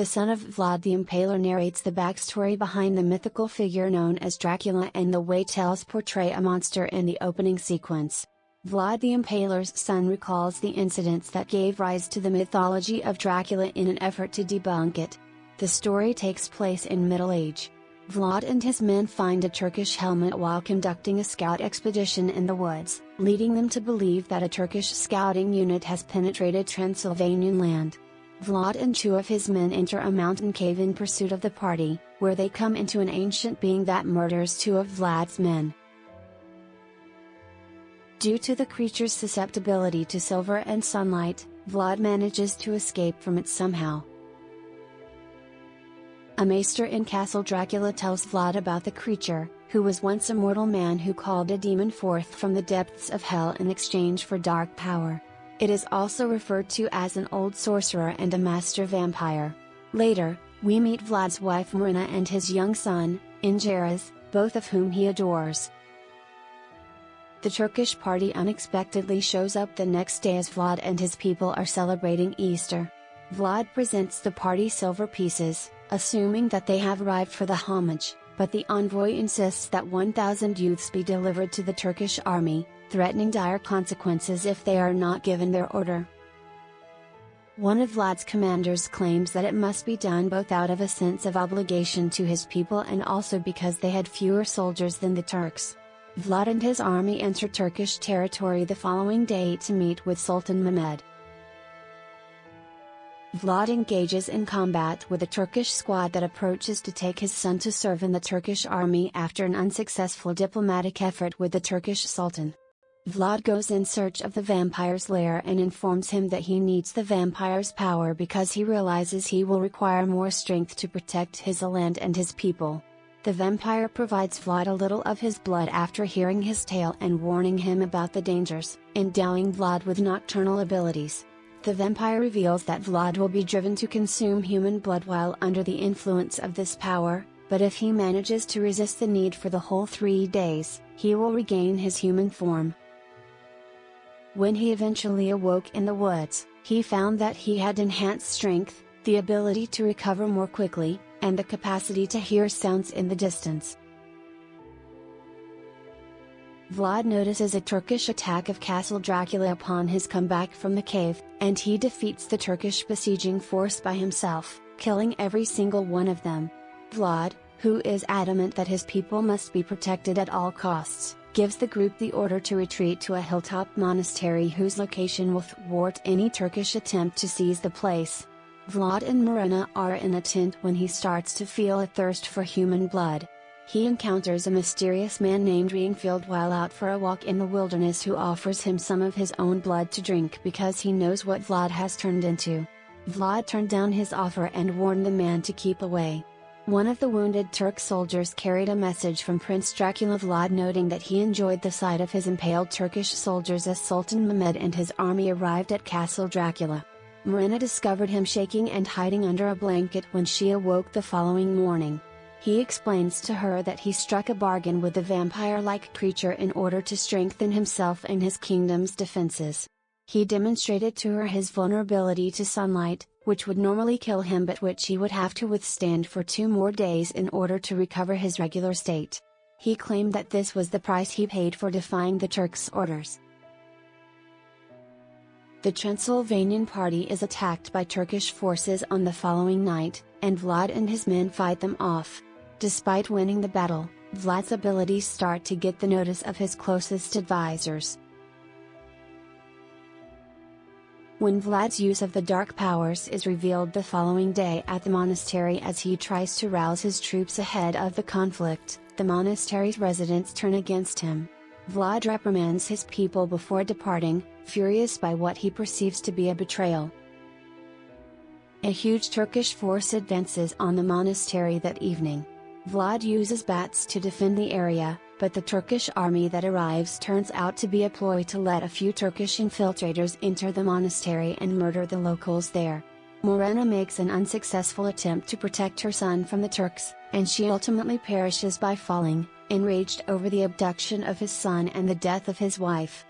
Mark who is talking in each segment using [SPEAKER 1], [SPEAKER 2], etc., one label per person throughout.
[SPEAKER 1] The son of Vlad the Impaler narrates the backstory behind the mythical figure known as Dracula, and the way tales portray a monster in the opening sequence. Vlad the Impaler's son recalls the incidents that gave rise to the mythology of Dracula in an effort to debunk it. The story takes place in Middle Age. Vlad and his men find a Turkish helmet while conducting a scout expedition in the woods, leading them to believe that a Turkish scouting unit has penetrated Transylvanian land. Vlad and two of his men enter a mountain cave in pursuit of the party, where they come into an ancient being that murders two of Vlad's men. Due to the creature's susceptibility to silver and sunlight, Vlad manages to escape from it somehow. A maester in Castle Dracula tells Vlad about the creature, who was once a mortal man who called a demon forth from the depths of hell in exchange for dark power. It is also referred to as an old sorcerer and a master vampire. Later, we meet Vlad's wife Marina and his young son, Ingeraz, both of whom he adores. The Turkish party unexpectedly shows up the next day as Vlad and his people are celebrating Easter. Vlad presents the party silver pieces, assuming that they have arrived for the homage, but the envoy insists that 1,000 youths be delivered to the Turkish army, threatening dire consequences if they are not given their order. One of Vlad's commanders claims that it must be done both out of a sense of obligation to his people and also because they had fewer soldiers than the Turks. Vlad and his army enter Turkish territory the following day to meet with Sultan Mehmed. Vlad engages in combat with a Turkish squad that approaches to take his son to serve in the Turkish army after an unsuccessful diplomatic effort with the Turkish Sultan. Vlad goes in search of the vampire's lair and informs him that he needs the vampire's power because he realizes he will require more strength to protect his land and his people. The vampire provides Vlad a little of his blood after hearing his tale and warning him about the dangers, endowing Vlad with nocturnal abilities. The vampire reveals that Vlad will be driven to consume human blood while under the influence of this power, but if he manages to resist the need for the whole 3 days, he will regain his human form. When he eventually awoke in the woods, he found that he had enhanced strength, the ability to recover more quickly, and the capacity to hear sounds in the distance. Vlad notices a Turkish attack of Castle Dracula upon his comeback from the cave, and he defeats the Turkish besieging force by himself, killing every single one of them. Vlad, who is adamant that his people must be protected at all costs, gives the group the order to retreat to a hilltop monastery whose location will thwart any Turkish attempt to seize the place. Vlad and Marina are in a tent when he starts to feel a thirst for human blood. He encounters a mysterious man named Ringfield while out for a walk in the wilderness who offers him some of his own blood to drink because he knows what Vlad has turned into. Vlad turned down his offer and warned the man to keep away. One of the wounded Turk soldiers carried a message from Prince Dracula Vlad noting that he enjoyed the sight of his impaled Turkish soldiers as Sultan Mehmed and his army arrived at Castle Dracula. Marina discovered him shaking and hiding under a blanket when she awoke the following morning. He explains to her that he struck a bargain with the vampire-like creature in order to strengthen himself and his kingdom's defenses. He demonstrated to her his vulnerability to sunlight, which would normally kill him but which he would have to withstand for 2 more days in order to recover his regular state. He claimed that this was the price he paid for defying the Turks' orders. The Transylvanian party is attacked by Turkish forces on the following night, and Vlad and his men fight them off. Despite winning the battle, Vlad's abilities start to get the notice of his closest advisors. When Vlad's use of the dark powers is revealed the following day at the monastery as he tries to rouse his troops ahead of the conflict, the monastery's residents turn against him. Vlad reprimands his people before departing, furious by what he perceives to be a betrayal. A huge Turkish force advances on the monastery that evening. Vlad uses bats to defend the area, but the Turkish army that arrives turns out to be a ploy to let a few Turkish infiltrators enter the monastery and murder the locals there. Morena makes an unsuccessful attempt to protect her son from the Turks, and she ultimately perishes by falling, enraged over the abduction of his son and the death of his wife.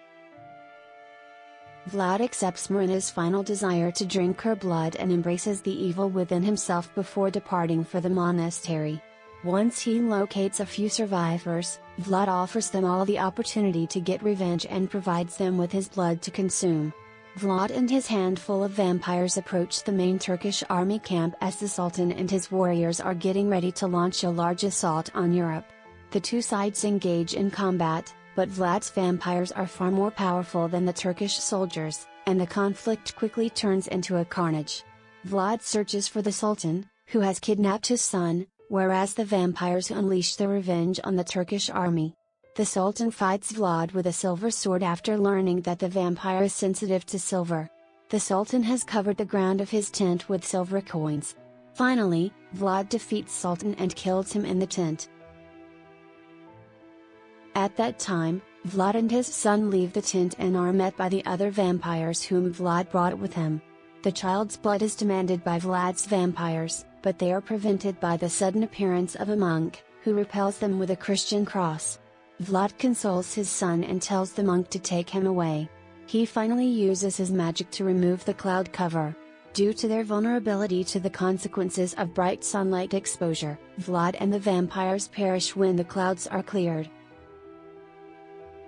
[SPEAKER 1] Vlad accepts Marina's final desire to drink her blood and embraces the evil within himself before departing for the monastery. Once he locates a few survivors, Vlad offers them all the opportunity to get revenge and provides them with his blood to consume. Vlad and his handful of vampires approach the main Turkish army camp as the Sultan and his warriors are getting ready to launch a large assault on Europe. The two sides engage in combat, but Vlad's vampires are far more powerful than the Turkish soldiers, and the conflict quickly turns into a carnage. Vlad searches for the Sultan, who has kidnapped his son, whereas the vampires unleash their revenge on the Turkish army. The Sultan fights Vlad with a silver sword after learning that the vampire is sensitive to silver. The Sultan has covered the ground of his tent with silver coins. Finally, Vlad defeats Sultan and kills him in the tent. At that time, Vlad and his son leave the tent and are met by the other vampires whom Vlad brought with him. The child's blood is demanded by Vlad's vampires, but they are prevented by the sudden appearance of a monk, who repels them with a Christian cross. Vlad consoles his son and tells the monk to take him away. He finally uses his magic to remove the cloud cover. Due to their vulnerability to the consequences of bright sunlight exposure, Vlad and the vampires perish when the clouds are cleared.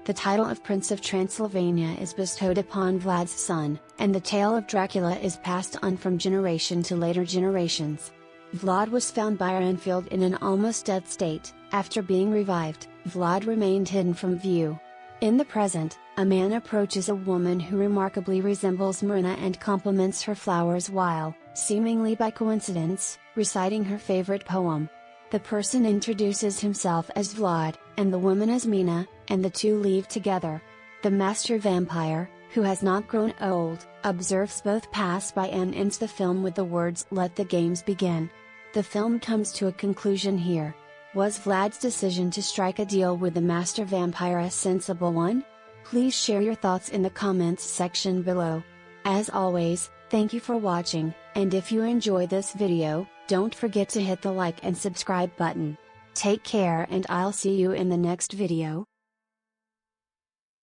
[SPEAKER 1] The title of Prince of Transylvania is bestowed upon Vlad's son, and the tale of Dracula is passed on from generation to later generations. Vlad was found by Renfield in an almost dead state. After being revived, Vlad remained hidden from view. In the present, a man approaches a woman who remarkably resembles Marina and compliments her flowers while, seemingly by coincidence, reciting her favorite poem. The person introduces himself as Vlad, and the woman as Mina, and the two leave together. The master vampire, who has not grown old, observes both pass by and ends the film with the words "Let the games begin." The film comes to a conclusion here. Was Vlad's decision to strike a deal with the master vampire a sensible one? Please share your thoughts in the comments section below. As always, thank you for watching, and if you enjoy this video, don't forget to hit the like and subscribe button. Take care and I'll see you in the next video.